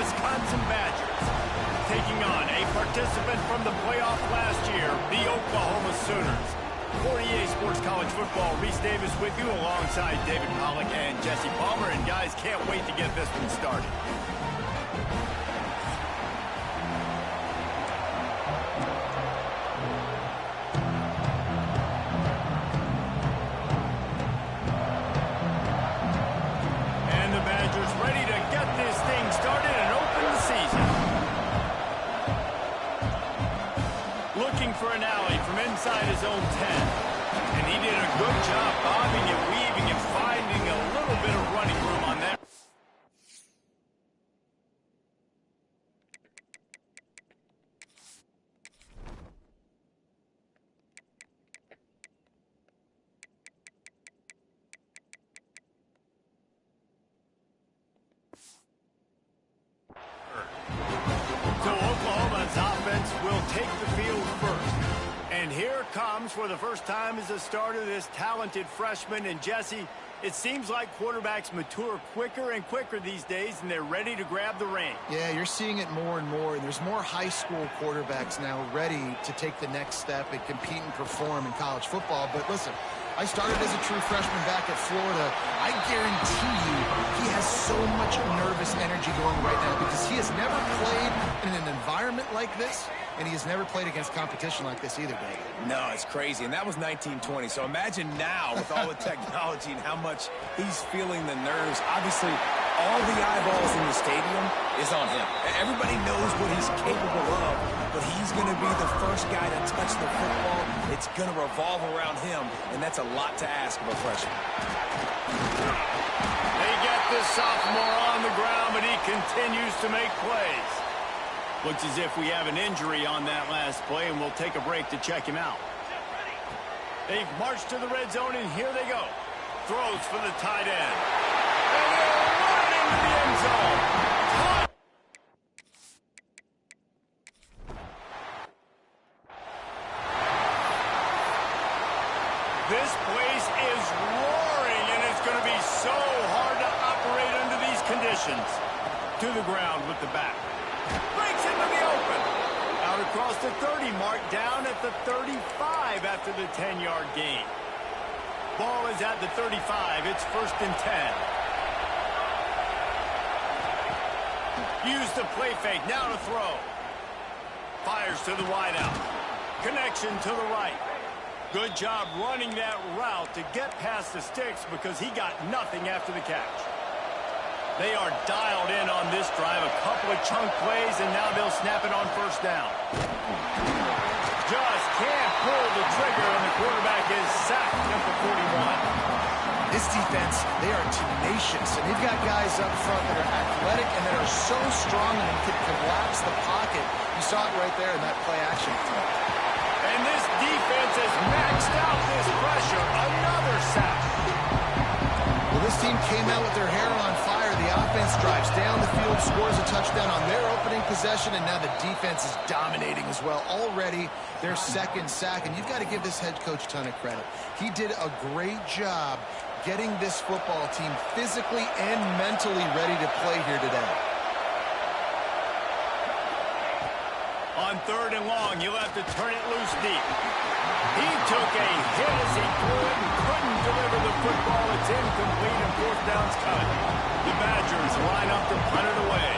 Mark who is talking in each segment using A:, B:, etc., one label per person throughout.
A: Wisconsin Badgers, taking on a participant from the playoff last year, the Oklahoma Sooners. For EA Sports College Football, Reese Davis with you alongside David Pollack and Jesse Palmer. And guys, can't wait to get this one started. And the Badgers ready to get this thing started and open the season. Looking for an alley from inside his own 10. And he did a good job bobbing and weaving and finding a little bit of running room on that. So Oklahoma's offense will take the field first. And here comes for the first time as a starter this talented freshman. And Jesse, it seems like quarterbacks mature quicker and quicker these days, and they're ready to grab the reins.
B: Yeah, you're seeing it more and more. And there's more high school quarterbacks now ready to take the next step and compete and perform in college football. But listen, I started as a true freshman back at Florida. I guarantee you he has so much nervous energy going right now because he has never played in an environment like this, and he has never played against competition like this either, David.
C: No, it's crazy, and that was 1920. So imagine now with all the technology and how much he's feeling the nerves. Obviously, all the eyeballs in the stadium is on him. Everybody knows what he's capable of, but he's going to be the first guy to touch the football. It's going to revolve around him, and that's a lot to ask of a freshman.
A: They get this sophomore on the ground, but he continues to make plays. Looks as if we have an injury on that last play, and we'll take a break to check him out. They've marched to the red zone, and here they go. Throws for the tight end. And they'll run it into the end zone. This place is roaring, and it's going to be so hard to operate under these conditions. To the ground with the back. Breaks into the open. Out across the 30 mark, down at the 35 after the 10-yard gain. Ball is at the 35. It's 1st and 10. Use the play fake. Now to throw. Fires to the wideout. Connection to the right. Good job running that route to get past the sticks because he got nothing after the catch. They are dialed in on this drive. A couple of chunk plays, and now they'll snap it on 1st down. Just can't pull the trigger, and the quarterback is sacked at the 41.
B: This defense, they are tenacious, and they've got guys up front that are athletic and that are so strong and can collapse the pocket. You saw it right there in that play action.
A: And this defense has maxed out this pressure. Another sack.
B: Well, this team came out with their hair on fire. The offense drives down the field, scores a touchdown on their opening possession, and now the defense is dominating as well. Already their 2nd sack, and you've got to give this head coach a ton of credit. He did a great job getting this football team physically and mentally ready to play here today.
A: On 3rd and long, you'll have to turn it loose deep. He took a hit as he threw it and couldn't deliver the football. It's incomplete and 4th down's coming. The Badgers line up to punt it away.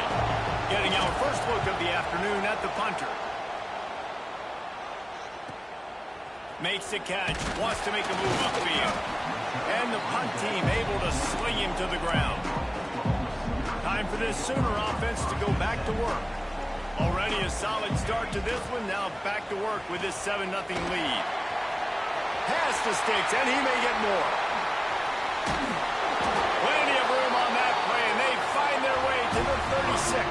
A: Getting our first look of the afternoon at the punter. Makes the catch, wants to make a move upfield. And the punt team able to sling him to the ground. Time for this Sooner offense to go back to work. Already a solid start to this one. Now back to work with this 7-0 lead. Pass the sticks, and he may get more. Plenty of room on that play, and they find their way to the 36.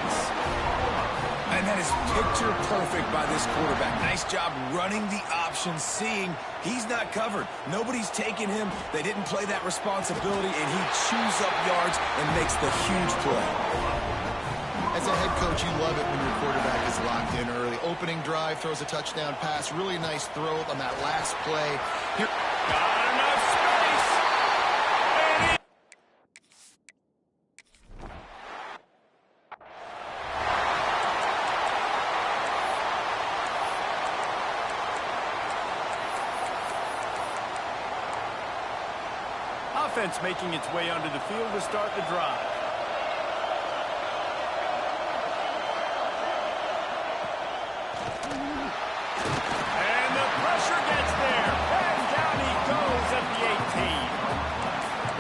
C: And that is picture perfect by this quarterback. Nice job running the option, seeing he's not covered. Nobody's taking him. They didn't play that responsibility, and he chews up yards and makes the huge play.
B: As a head coach, you love it when your quarterback is locked in early. Opening drive, throws a touchdown pass. Really nice throw on that last play. Here.
A: Got enough space. And offense making its way onto the field to start the drive. And the pressure gets there. And down he goes at the 18.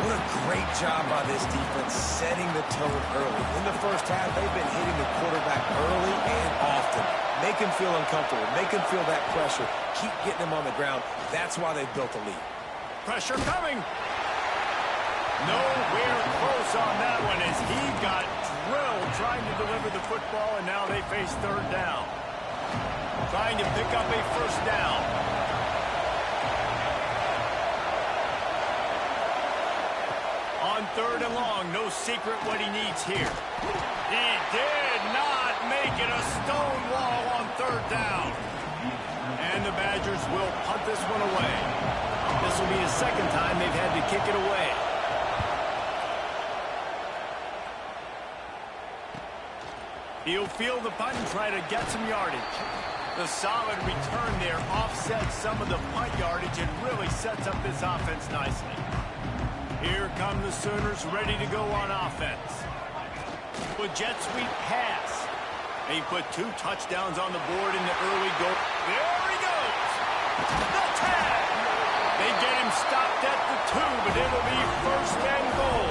C: What a great job by this defense setting the tone early. In the first half, they've been hitting the quarterback early and often. Make him feel uncomfortable. Make him feel that pressure. Keep getting him on the ground. That's why they've built a lead.
A: Pressure coming. Nowhere close on that one as he got drilled trying to deliver the football, and now they face third down. Trying to pick up a first down. On third and long, no secret what he needs here. He did not make it a stone wall on third down. And the Badgers will punt this one away. This will be the second time they've had to kick it away. He'll field the punt and try to get some yardage. The solid return there offsets some of the punt yardage and really sets up this offense nicely. Here come the Sooners ready to go on offense. With jet sweep pass. He put 2 touchdowns on the board in the early goal. There he goes. The tag. They get him stopped at the 2, but it'll be first and goal.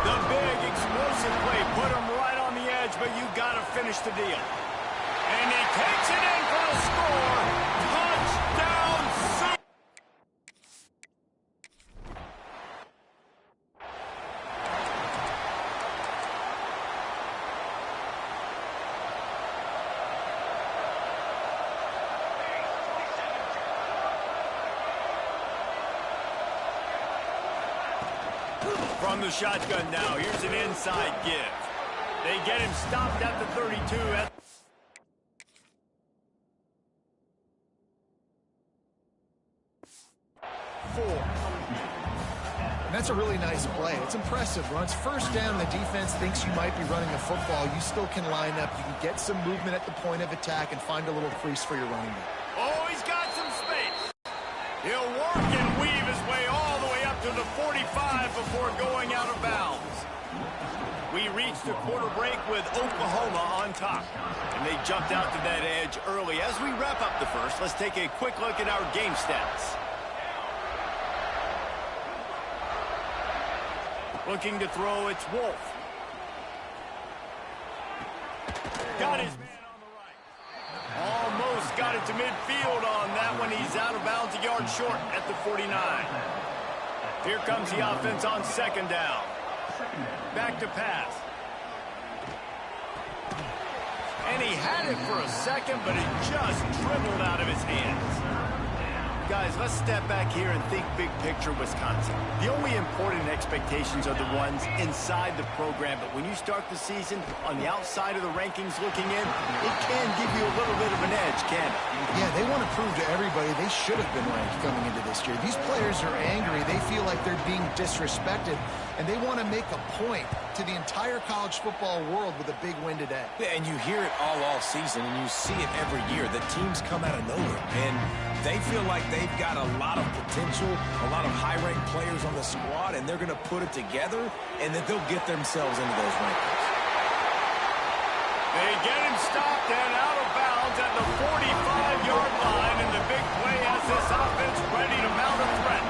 A: The big explosive play put him right on the edge, but you got to finish the deal. And he takes it in for the score. Touchdown, Sooners. From the shotgun now, here's an inside give. They get him stopped at the 32.
B: And that's a really nice play. It's impressive. Runs first down, the defense thinks you might be running the football. You still can line up. You can get some movement at the point of attack and find a little crease for your running back.
A: Oh, he's got some space. He'll work and weave his way all the way up to the 45 before going out of bounds. We reached the quarter break with Oklahoma on top. And they jumped out to that edge early. As we wrap up the first, let's take a quick look at our game stats. Looking to throw, it's Wolf. Got his man on the right. Almost got it to midfield on that one. He's out of bounds a yard short at the 49. Here comes the offense on second down. Back to pass. And he had it for a second, but it just dribbled out of his hands. Guys, let's step back here and think big picture Wisconsin. The only important expectations are the ones inside the program, but when you start the season on the outside of the rankings looking in, it can give you a little bit of an edge, can it?
B: Yeah, they want to prove to everybody they should have been ranked coming into this year. These players are angry. They feel like they're being disrespected, and they want to make a point to the entire college football world with a big win today.
C: Yeah, and you hear it all season, and you see it every year. The teams come out of nowhere, and they feel like they've got a lot of potential, a lot of high-ranked players on the squad, and they're going to put it together, and then they'll get themselves into those rankings.
A: They get him stopped and out of bounds at the 45-yard line, and the big play has this offense ready to mount a threat.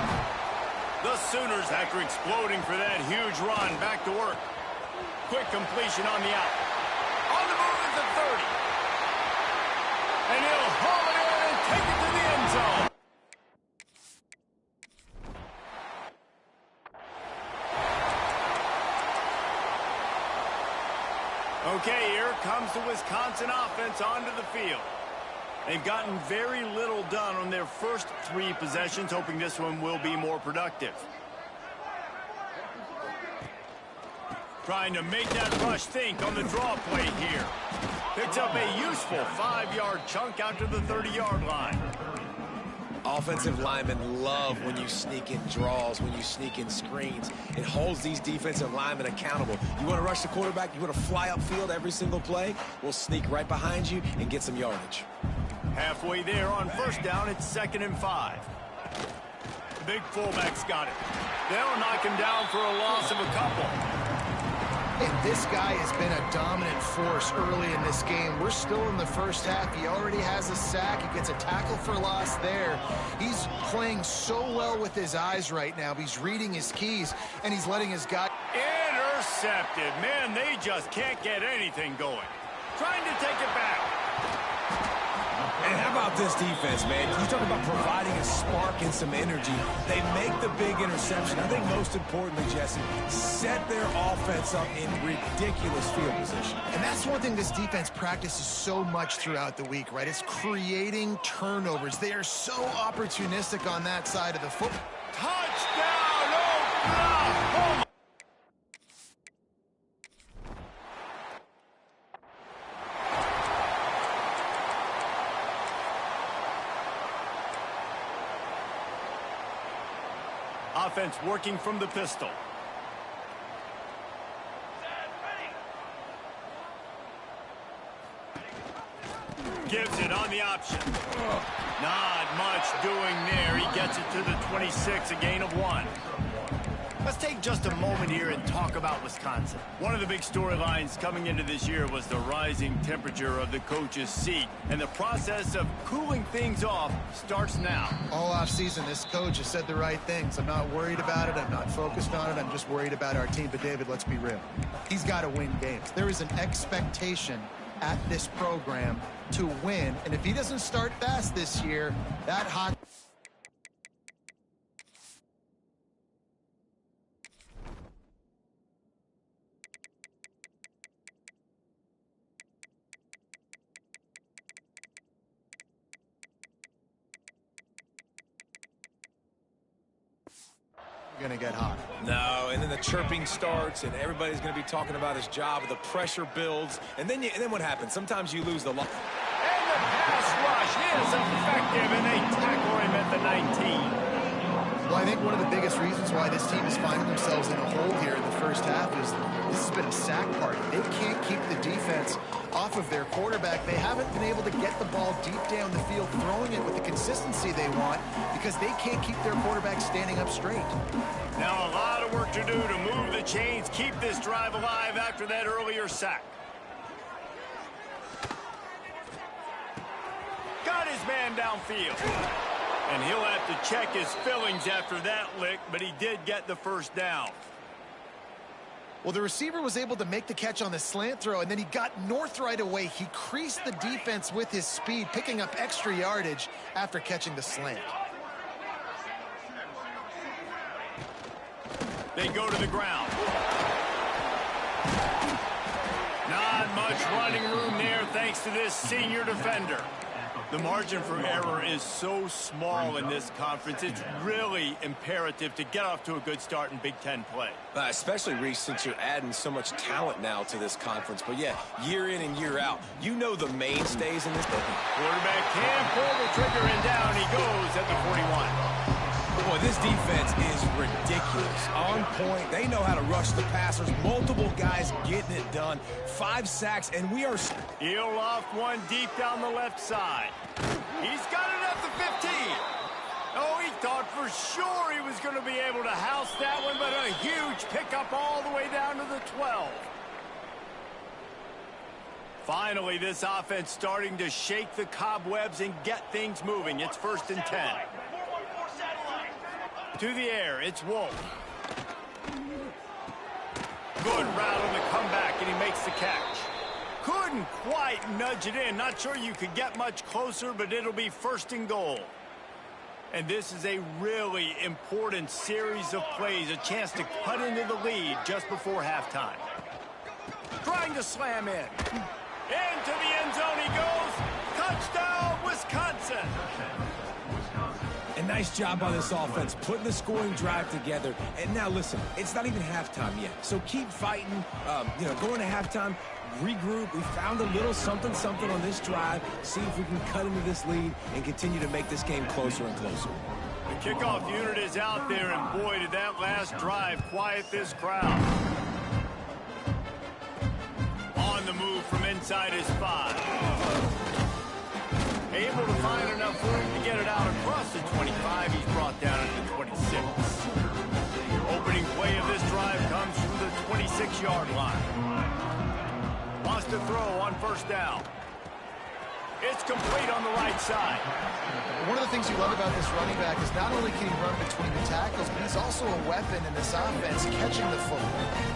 A: The Sooners, after exploding for that huge run, back to work. Quick completion on the out. On the move is the 30. And he'll haul it in and take it to the end zone. Okay, here comes the Wisconsin offense onto the field. They've gotten very little done on their first 3 possessions, hoping this one will be more productive. Trying to make that rush think on the draw play here. Picks up a useful 5-yard chunk out to the 30-yard line.
C: Offensive linemen love when you sneak in draws, when you sneak in screens. It holds these defensive linemen accountable. You want to rush the quarterback, you want to fly upfield every single play, we'll sneak right behind you and get some yardage.
A: Halfway there on first down, it's 2nd and 5. The big fullback's got it. They'll knock him down for a loss of a couple.
B: And this guy has been a dominant force early in this game. We're still in the first half. He already has a sack. He gets a tackle for loss there. He's playing so well with his eyes right now. He's reading his keys, and he's letting his guy...
A: Intercepted. Man, they just can't get anything going. Trying to take it back.
C: And how about this defense, man? You talk about providing a spark and some energy. They make the big interception. I think most importantly, Jesse, set their offense up in ridiculous field position.
B: And that's one thing this defense practices so much throughout the week, right? It's creating turnovers. They are so opportunistic on that side of the football.
A: Touchdown, Oklahoma! Offense working from the pistol. Gives it on the option. Not much doing there. He gets it to the 26, a gain of 1. Let's take just a moment here and talk about Wisconsin. One of the big storylines coming into this year was the rising temperature of the coach's seat, and the process of cooling things off starts now.
B: All offseason, this coach has said the right things. I'm not worried about it. I'm not focused on it. I'm just worried about our team. But, David, let's be real. He's got to win games. There is an expectation at this program to win, and if he doesn't start fast this year, that hot... going to get hot.
C: No, and then the chirping starts, and everybody's going to be talking about his job. The pressure builds, and then what happens? Sometimes you lose the line.
A: And the pass rush is effective, and they tackle him at the 19.
B: Well, I think one of the biggest reasons why this team is finding themselves in a hole here in the first half is this has been a sack party. They can't keep the defense off of their quarterback. They haven't been able to get the ball deep down the field, throwing it with the consistency they want because they can't keep their quarterback standing up straight.
A: Now a lot of work to do to move the chains, keep this drive alive after that earlier sack. Got his man downfield. And he'll have to check his fillings after that lick, but he did get the first down.
B: Well, the receiver was able to make the catch on the slant throw, and then he got north right away. He creased the defense with his speed, picking up extra yardage after catching the slant.
A: They go to the ground. Not much running room there thanks to this senior defender. The margin for error is so small in this conference. It's really imperative to get off to a good start in Big Ten play.
C: Especially, Reese, since you're adding so much talent now to this conference. But, yeah, year in and year out, you know the mainstays in this.
A: Quarterback can pull the trigger, and down he goes at the 41.
C: Boy, this defense is ridiculous. On point. They know how to rush the passers. Multiple guys getting it done. 5 sacks, and we are...
A: He'll loft one deep down the left side. He's got it at the 15. Oh, he thought for sure he was going to be able to house that one, but a huge pickup all the way down to the 12. Finally, this offense starting to shake the cobwebs and get things moving. It's 1st and 10. To the air, it's Wolf. Good route on the comeback, and he makes the catch. Couldn't quite nudge it in. Not sure you could get much closer, but it'll be 1st and goal. And this is a really important series of plays, a chance to cut into the lead just before halftime. Trying to slam in. Into the end zone he goes. Touchdown, Wisconsin.
C: And nice job by this offense, putting the scoring drive together. And now, listen, it's not even halftime yet. So keep fighting, going to halftime, regroup. We found a little something on this drive. See if we can cut into this lead and continue to make this game closer and closer.
A: The kickoff unit is out there, and boy, did that last drive quiet this crowd. On the move from inside his 5. Able to find enough room to get it out across the 25. He's brought down at the 26. takeaway of this drive comes from the 26-yard line. Wants to throw on first down. It's complete on the right side.
B: One of the things you love about this running back is not only can he run between the tackles, but he's also a weapon in this offense, catching the football.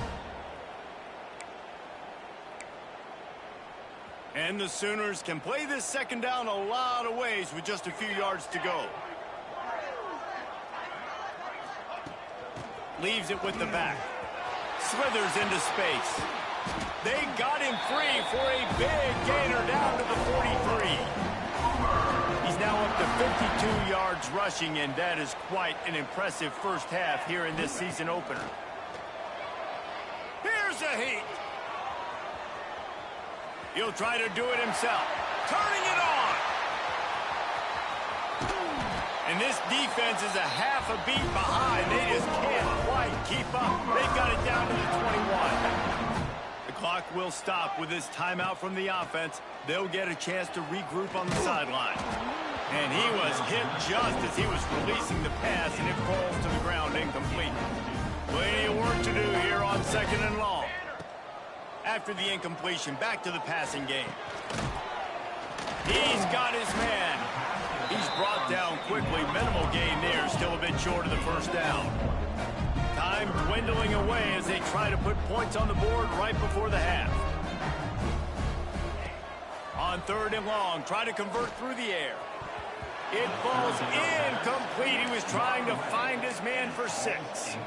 A: And the Sooners can play this second down a lot of ways with just a few yards to go. Leaves it with the back. Slithers into space. They got him free for a big gainer down to the 43. He's now up to 52 yards rushing, and that is quite an impressive first half here in this season opener. Here's a heat. He'll try to do it himself. Turning it on. And this defense is a half a beat behind. They just can't quite keep up. They've got it down to the 21. The clock will stop with this timeout from the offense. They'll get a chance to regroup on the sideline. And he was hit just as he was releasing the pass, and it falls to the ground incomplete. Plenty of work to do here on second and long. After the incompletion, back to the passing game. He's got his man. He's brought down quickly. Minimal gain there, still a bit short of the first down. Time dwindling away as they try to put points on the board right before the half. On third and long, try to convert through the air. It falls incomplete. He was trying to find his man for 6.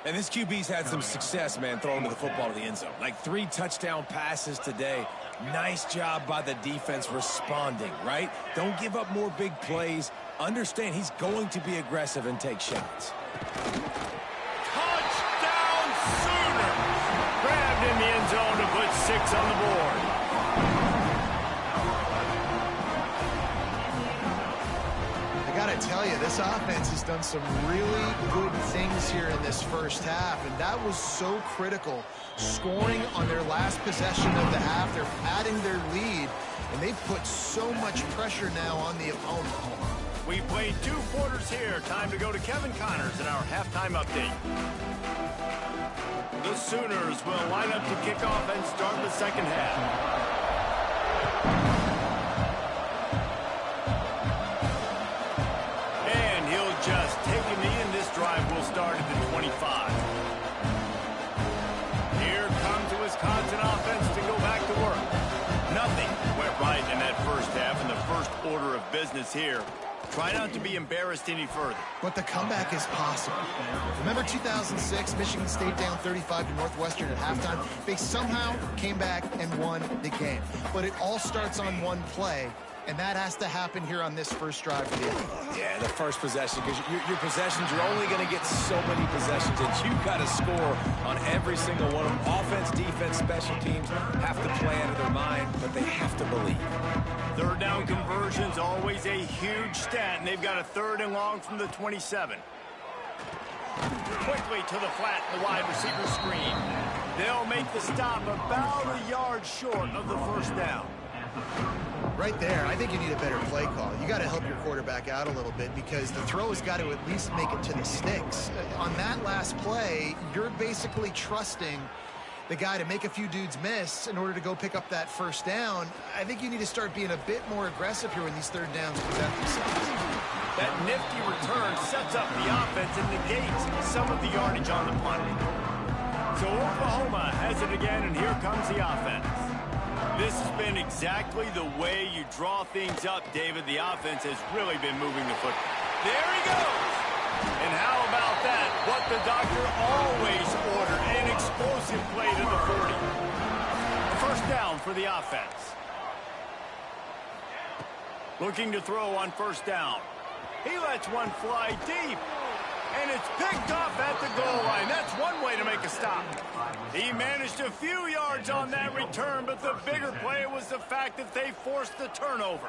C: And this QB's had some success, man, throwing the football to the end zone. Like 3 touchdown passes today. Nice job by the defense responding, right? Don't give up more big plays. Understand he's going to be aggressive and take shots.
A: Touchdown Sooners! Grabbed in the end zone to put 6 on the board.
B: I gotta tell you, this offense has done some really good things here in this first half, and that was so critical. Scoring on their last possession of the half, they're padding their lead, and they've put so much pressure now on the opponent.
A: We played 2 quarters here. Time to go to Kevin Connors in our halftime update. The Sooners will line up to kick off and start the second half. Just taking me in. This drive will start at the 25. Here comes the Wisconsin offense to go back to work. Nothing went right in that first half, and the first order of business here. Try not to be embarrassed any further.
B: But the comeback is possible. Remember 2006, Michigan State down 35 to Northwestern at halftime? They somehow came back and won the game. But it all starts on one play. And that has to happen here on this first drive for the offense.
C: Yeah, the first possession, because your possessions, you're only going to get so many possessions, and you've got to score on every single one of them. Offense, defense, special teams have to play out of their mind, but they have to believe.
A: Third down conversion's always a huge stat, and they've got a third and long from the 27. Quickly to the flat, the wide receiver screen. They'll make the stop about a yard short of the first down.
B: Right there, I think you need a better play call. You got to help your quarterback out a little bit because the throw has got to at least make it to the sticks. On that last play, you're basically trusting the guy to make a few dudes miss in order to go pick up that first down. I think you need to start being a bit more aggressive here when these third downs present themselves.
A: That nifty return sets up the offense and negates some of the yardage on the punt. So Oklahoma has it again, and here comes the offense. This has been exactly the way you draw things up, David. The offense has really been moving the football. There he goes! And how about that? What the doctor always ordered, an explosive play to the 40. A first down for the offense. Looking to throw on first down. He lets one fly deep. And it's picked off at the goal line. That's one way to make a stop. He managed a few yards on that return, but the bigger play was the fact that they forced the turnover.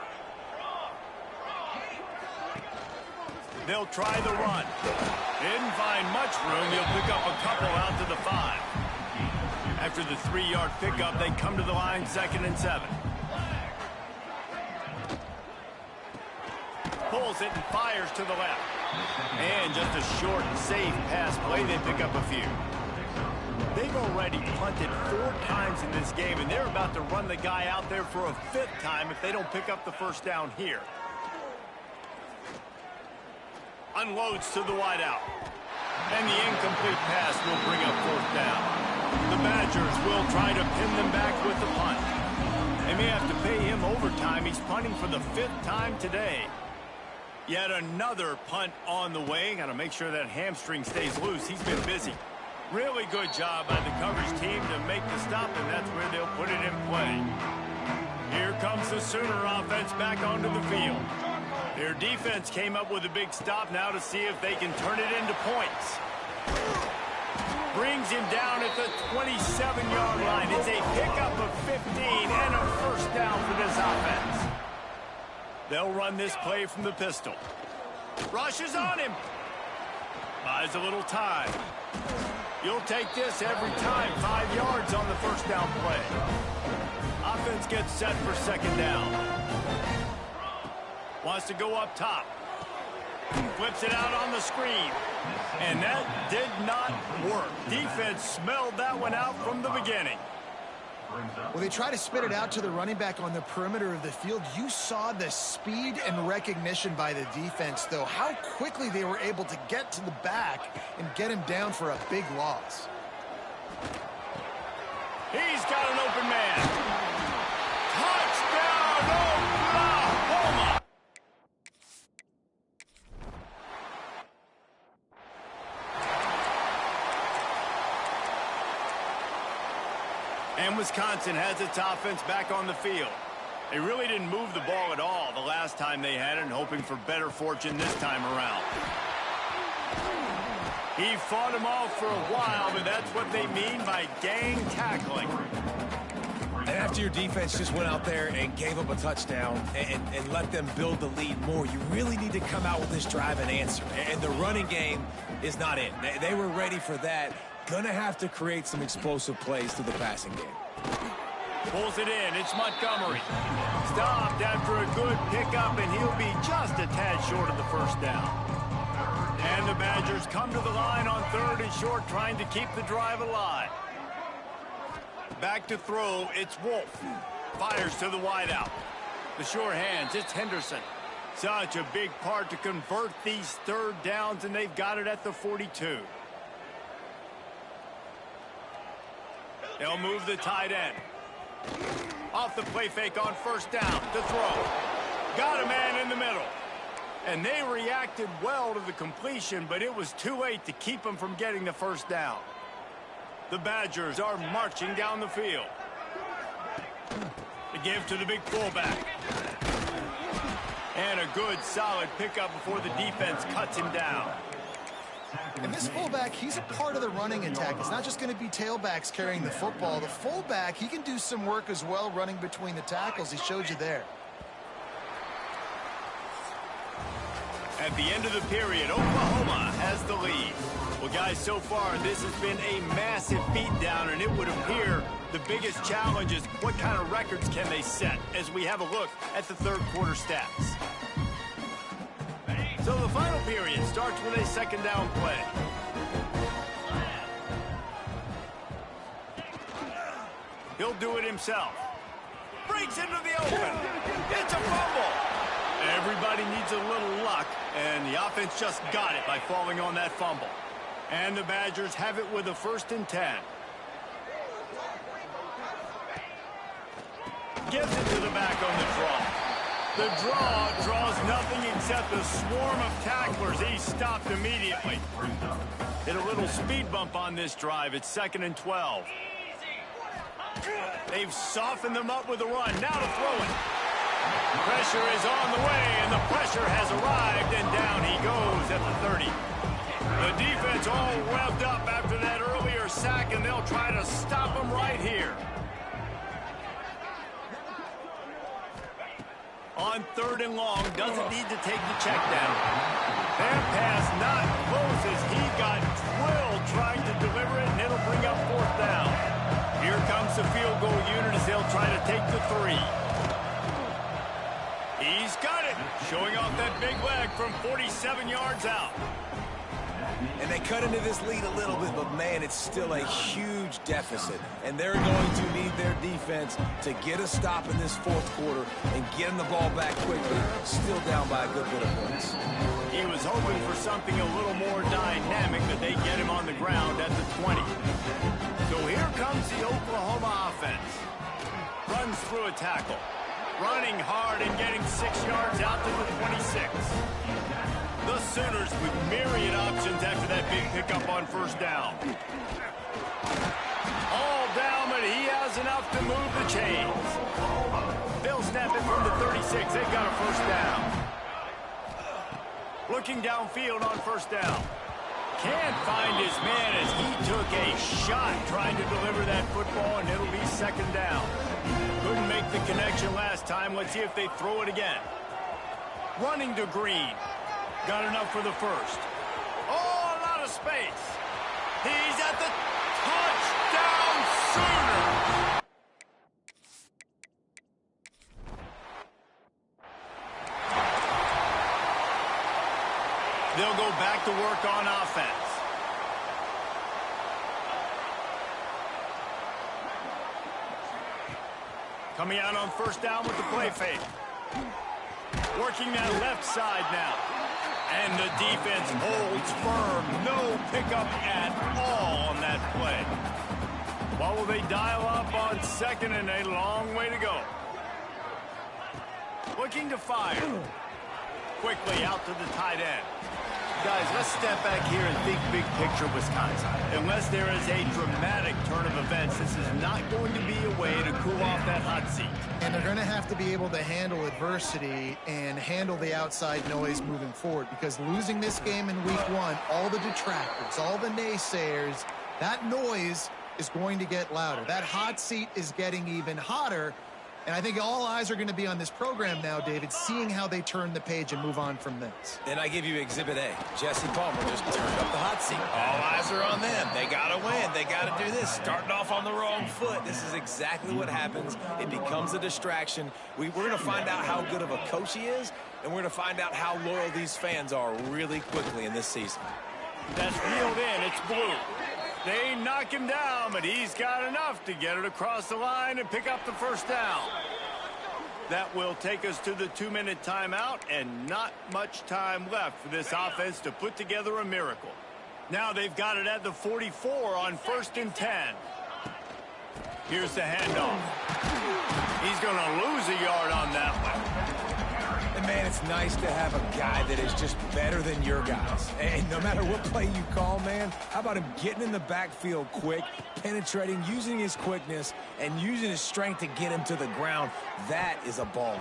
A: They'll try the run. Didn't find much room. He'll pick up a couple out to the 5. After the 3-yard pickup, they come to the line, 2nd and 7. Pulls it and fires to the left. And just a short, safe pass play, they pick up a few. They've already punted 4 times in this game, and they're about to run the guy out there for a 5th time if they don't pick up the first down here. Unloads to the wideout. And the incomplete pass will bring up 4th down. The Badgers will try to pin them back with the punt. They may have to pay him overtime. He's punting for the 5th time today. Yet another punt on the way. Got to make sure that hamstring stays loose. He's been busy. Really good job by the coverage team to make the stop, and that's where they'll put it in play. Here comes the Sooner offense back onto the field. Their defense came up with a big stop now to see if they can turn it into points. Brings him down at the 27-yard line. It's a pickup of 15 and a first down for this offense. They'll run this play from the pistol. Rushes on him. Buys a little time. You'll take this every time. 5 yards on the first down play. Offense gets set for 2nd down. Wants to go up top. Flips it out on the screen. And that did not work. Defense smelled that one out from the beginning.
B: Well, they try to spit it out to the running back on the perimeter of the field. You saw the speed and recognition by the defense, though. How quickly they were able to get to the back and get him down for a big loss.
A: He's got an open man. Touchdown, Oklahoma! And Wisconsin has its offense back on the field. They really didn't move the ball at all the last time they had it, and hoping for better fortune this time around. He fought him off for a while, but that's what they mean by gang tackling.
C: And after your defense just went out there and gave up a touchdown and let them build the lead more, you really need to come out with this drive and answer. And the running game is not in. They were ready for that. Gonna have to create some explosive plays through the passing game.
A: Pulls it in. It's Montgomery. Stopped after a good pickup, and he'll be just a tad short of the first down. And the Badgers come to the line on 3rd and short, trying to keep the drive alive. Back to throw. It's Wolf. Fires to the wideout. The sure hands. It's Henderson. Such a big part to convert these 3rd downs, and they've got it at the 42. They'll move the tight end. Off the play fake on 1st down to throw. Got a man in the middle. And they reacted well to the completion, but it was too late to keep them from getting the 1st down. The Badgers are marching down the field. The give to the big fullback. And a good, solid pickup before the defense cuts him down.
B: And this fullback, he's a part of the running attack. It's not just going to be tailbacks carrying the football. The fullback, he can do some work as well running between the tackles. He showed you there.
A: At the end of the period, Oklahoma has the lead. Well, guys, so far, this has been a massive beatdown, and it would appear the biggest challenge is what kind of records can they set as we have a look at the 3rd quarter stats. So the final period starts with a 2nd down play. He'll do it himself. Breaks into the open. It's a fumble. Everybody needs a little luck, and the offense just got it by falling on that fumble. And the Badgers have it with a 1st and 10. Gives it to the back on the draw. The draw draws nothing except a swarm of tacklers. He's stopped immediately. Hit a little speed bump on this drive. It's 2nd and 12. They've softened them up with a run. Now to throw it. Pressure is on the way, and the pressure has arrived, and down he goes at the 30. The defense all revved up after that earlier sack, and they'll try to stop him right here. On 3rd and long, doesn't need to take the check down. That pass not close as he got drilled trying to deliver it, and it'll bring up 4th down. Here comes the field goal unit as they'll try to take the 3. He He's got it. Showing off that big leg from 47 yards out.
C: And they cut into this lead a little bit, but, man, it's still a huge deficit. And they're going to need their defense to get a stop in this fourth quarter and getting the ball back quickly, still down by a good bit of points.
A: He was hoping for something a little more dynamic, but they get him on the ground at the 20. So here comes the Oklahoma offense. Runs through a tackle. Running hard and getting 6 yards out to the 26. The Sooners with myriad options after that big pickup on first down. All down, but he has enough to move the chains. They'll snap it from the 36. They've got a first down. Looking downfield on first down. Can't find his man as he took a shot trying to deliver that football, and it'll be second down. Couldn't make the connection last time. Let's see if they throw it again. Running to Green. Got enough for the first. Oh, a lot of space. He's at the touchdown Sooner. They'll go back to work on offense. Coming out on first down with the play fake. Working that left side now. And the defense holds firm. No pickup at all on that play. What will they dial up on second, and a long way to go. Looking to fire. Quickly out to the tight end. Guys, let's step back here and think big picture Wisconsin. Unless there is a dramatic turn of events, this is not going to be a way to cool off that hot seat.
B: And they're going to have to be able to handle adversity and handle the outside noise moving forward, because losing this game in week one, all the detractors, all the naysayers, that noise is going to get louder. That hot seat is getting even hotter. And I think all eyes are going to be on this program now, David, seeing how they turn the page and move on from this.
C: And I give you Exhibit A. Jesse Palmer just turned up the hot seat. All eyes are on them. They got to win. They got to do this. Starting off on the wrong foot. This is exactly what happens. It becomes a distraction. We're going to find out how good of a coach he is, and we're going to find out how loyal these fans are really quickly in this season.
A: That's reeled in. It's blue. They knock him down, but he's got enough to get it across the line and pick up the first down. That will take us to the 2-minute timeout, and not much time left for this offense to put together a miracle. Now they've got it at the 44 on 1st and 10. Here's the handoff. He's going to lose a yard on that one.
C: And, man, it's nice to have a guy that is just better than your guys. And no matter what play you call, man, how about him getting in the backfield quick, penetrating, using his quickness, and using his strength to get him to the ground? That is a baller.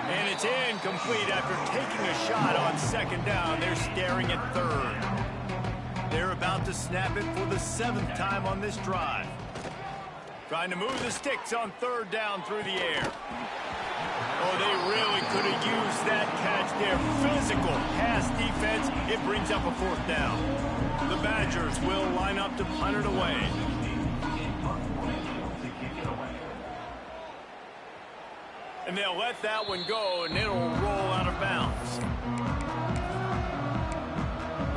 A: And it's incomplete after taking a shot on second down. They're staring at third. They're about to snap it for the 7th time on this drive. Trying to move the sticks on third down through the air. Oh, they really could have used that catch there. Physical pass defense. It brings up a 4th down. The Badgers will line up to punt it away. And they'll let that one go, and it'll roll out of bounds.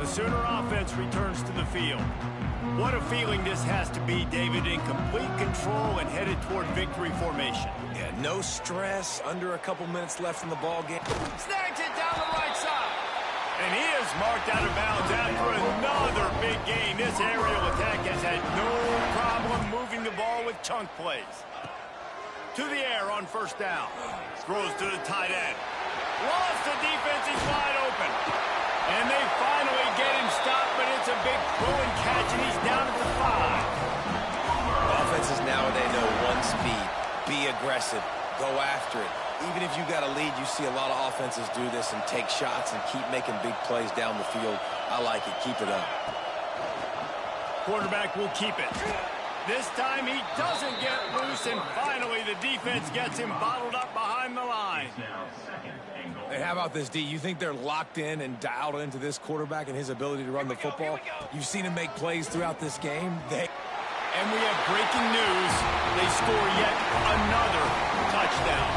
A: The Sooner offense returns to the field. What a feeling this has to be, David, in complete control and headed toward victory formation.
C: Yeah, no stress, under a couple minutes left in the ball game.
A: Snags it down the right side. And he is marked out of bounds after another big gain. This aerial attack has had no problem moving the ball with chunk plays. To the air on first down. Throws to the tight end. Lost the defense, he's wide open. And they finally get him stopped, but it's a big pull and catch, and he's down at the 5.
C: Offenses nowadays know one speed. Be aggressive. Go after it. Even if you got a lead, you see a lot of offenses do this and take shots and keep making big plays down the field. I like it. Keep it up.
A: Quarterback will keep it. This time he doesn't get loose, and finally the defense gets him bottled up behind the line.
C: Hey, how about this, D? You think they're locked in and dialed into this quarterback and his ability to run the football? You've seen him make plays throughout this game.
A: And we have breaking news. They score yet another touchdown.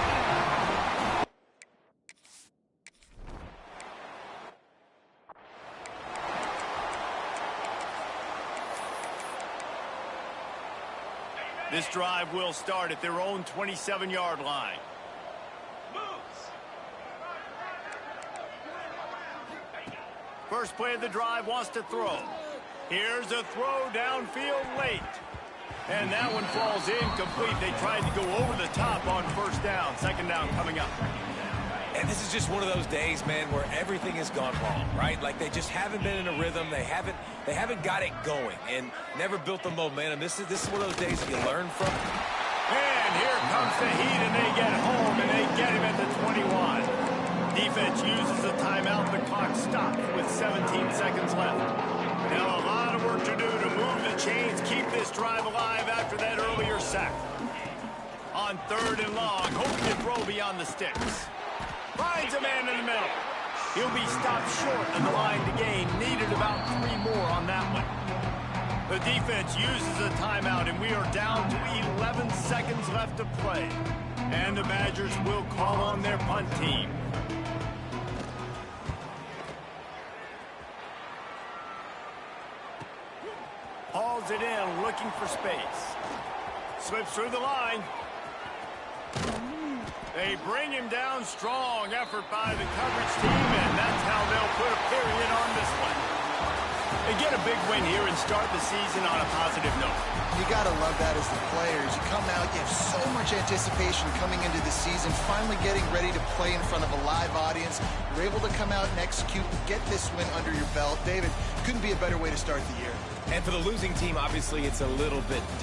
A: This drive will start at their own 27-yard line. First play of the drive wants to throw. Here's a throw downfield late. And that one falls incomplete. They tried to go over the top on first down. Second down coming up.
C: And this is just one of those days, man, where everything has gone wrong, right? Like they just haven't been in a rhythm. They haven't got it going and never built the momentum. This is one of those days that you learn from.
A: And here comes the heat, and they get home, and they get him at the 21. Defense uses a timeout. The clock stops with 17 seconds left. Now a lot of work to do to move the chains, keep this drive alive after that earlier sack. On 3rd and long, hoping to throw beyond the sticks. Finds a man in the middle. He'll be stopped short of the line to gain. Needed about 3 more on that one. The defense uses a timeout, and we are down to 11 seconds left to play. And the Badgers will call on their punt team. Hauls it in, looking for space. Slips through the line. They bring him down. Strong effort by the coverage team, and that's how they'll put a period on this one. They get a big win here and start the season on a positive note.
B: You got to love that as the players. You come out, you have so much anticipation coming into the season, finally getting ready to play in front of a live audience. You're able to come out and execute, get this win under your belt. David, couldn't be a better way to start the year.
C: And for the losing team, obviously, it's a little bit different.